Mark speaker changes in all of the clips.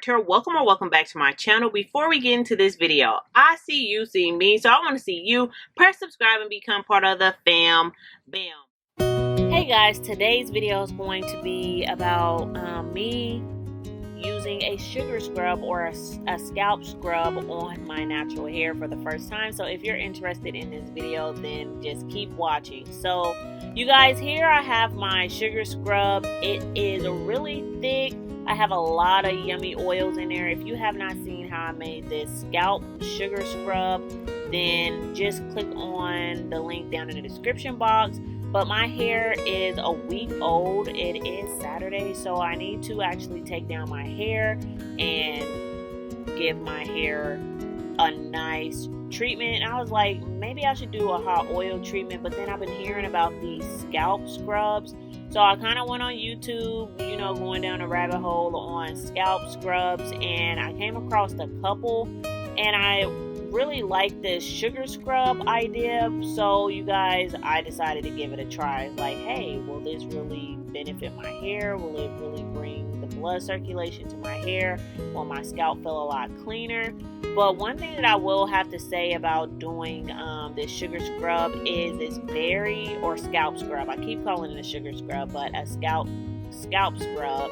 Speaker 1: character, welcome or welcome back to my channel. Before we get into this video, I see you see me, so I want to see you. Press subscribe and become part of the fam bam. Hey guys, today's video is going to be about me using a sugar scrub or a scalp scrub on my natural hair for the first time. So if you're interested in this video, then just keep watching. So you guys, here I have my sugar scrub. It is really thick. I have a lot of yummy oils in there. If you have not seen how I made this scalp sugar scrub, then just click on the link down in the description box. But my hair is a week old. It is Saturday, so I need to actually take down my hair and give my hair a nice treatment. And I was like, maybe I should do a hot oil treatment, but then I've been hearing about these scalp scrubs. So I kind of went on YouTube, going down a rabbit hole on scalp scrubs, and I came across a couple, and I really like this sugar scrub idea. So you guys, I decided to give it a try. Like, hey, will this really benefit my hair? Will it really bring the blood circulation to my hair? Will my scalp feel a lot cleaner? But one thing that I will have to say about doing this sugar scrub is or scalp scrub. I keep calling it a sugar scrub, but a scalp scrub.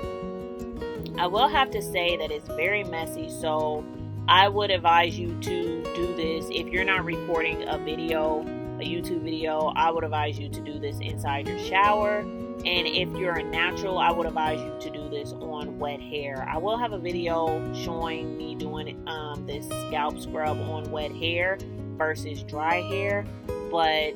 Speaker 1: I will have to say that it's very messy, so I would advise you to do this. If you're not recording a YouTube video, I would advise you to do this inside your shower. And if you're a natural, I would advise you to do this on wet hair. I will have a video showing me doing this scalp scrub on wet hair versus dry hair. But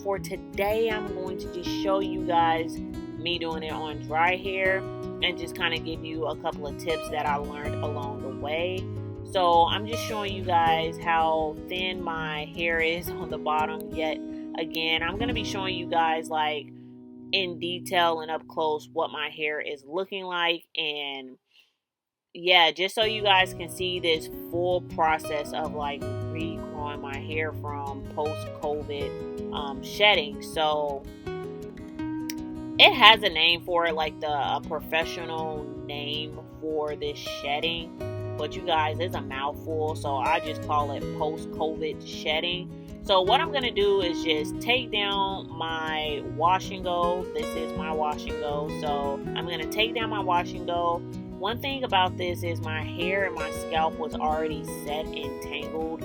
Speaker 1: for today, I'm going to just show you guys me doing it on dry hair and just kind of give you a couple of tips that I learned along the way. So I'm just showing you guys how thin my hair is on the bottom. Yet again, I'm going to be showing you guys like in detail and up close what my hair is looking like. And yeah, just so you guys can see this full process of like regrowing my hair from post-COVID shedding. So it has a name for it, like a professional name for this shedding. But you guys, it's a mouthful, so I just call it post-COVID shedding. So what I'm going to do is just take down my wash and go. This is my wash and go. So I'm going to take down my wash and go. One thing about this is my hair and my scalp was already set and tangled.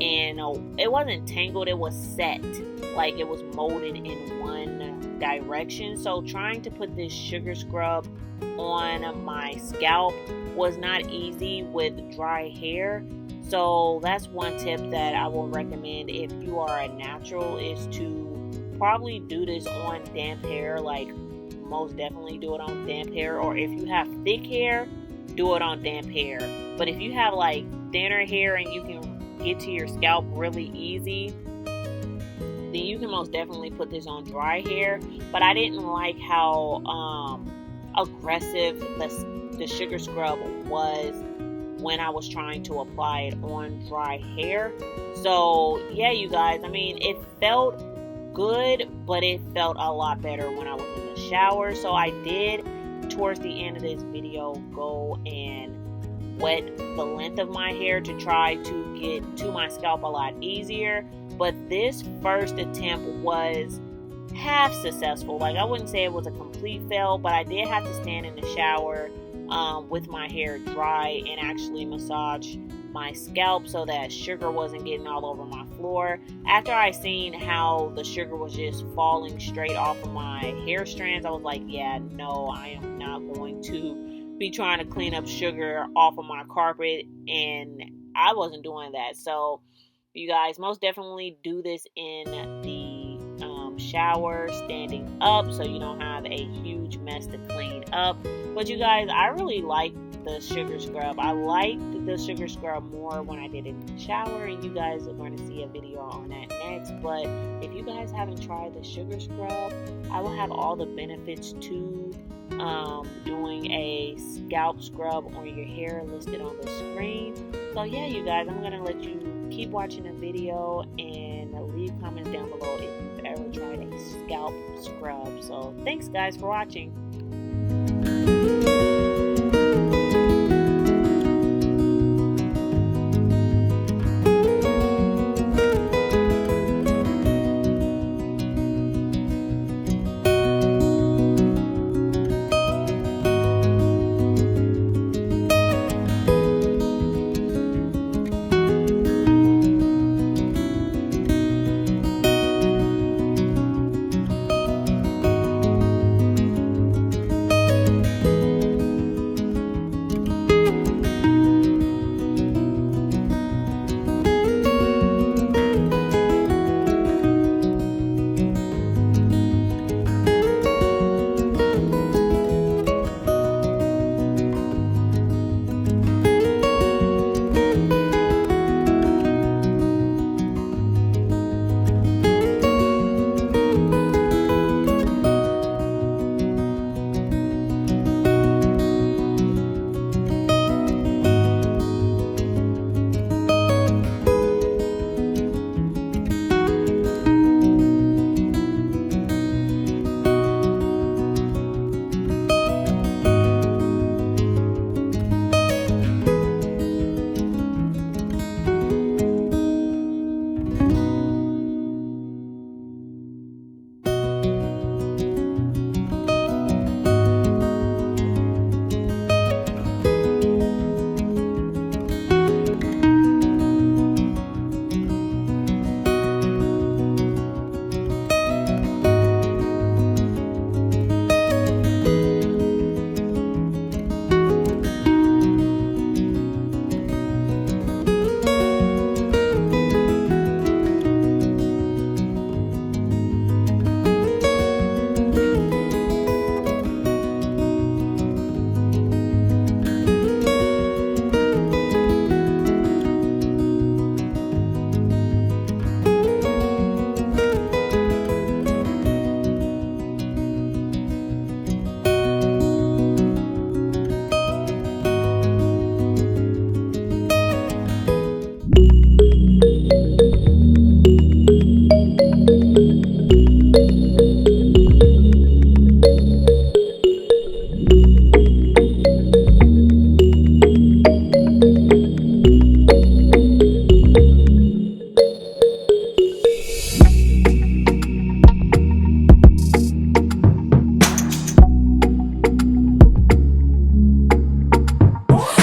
Speaker 1: And it wasn't tangled, it was set. Like it was molded in one direction. So trying to put this sugar scrub on my scalp was not easy with dry hair. So that's one tip that I will recommend if you are a natural, is to probably do this on damp hair. Like most definitely do it on damp hair, or if you have thick hair, do it on damp hair. But if you have like thinner hair and you can get to your scalp really easy, then you can most definitely put this on dry hair. But I didn't like how aggressive the sugar scrub was when I was trying to apply it on dry hair. So yeah, you guys, I mean, it felt good, but it felt a lot better when I was in the shower. So I did, towards the end of this video, go and wet the length of my hair to try to get to my scalp a lot easier. But this first attempt was half successful. Like I wouldn't say it was a complete fail, but I did have to stand in the shower with my hair dry and actually massage my scalp so that sugar wasn't getting all over my floor. After I seen how the sugar was just falling straight off of my hair strands, I was like, yeah, no, I am not going to be trying to clean up sugar off of my carpet, and I wasn't doing that. So you guys, most definitely do this in the shower standing up so you don't have a huge mess to clean up. But you guys, I really like the sugar scrub. I liked the sugar scrub more when I did it in the shower, and you guys are going to see a video on that next. But if you guys haven't tried the sugar scrub, I will have all the benefits to doing a scalp scrub on your hair listed on the screen. So yeah, you guys, I'm going to let you keep watching the video and leave comments down below if you've ever tried a scalp scrub. So thanks guys for watching.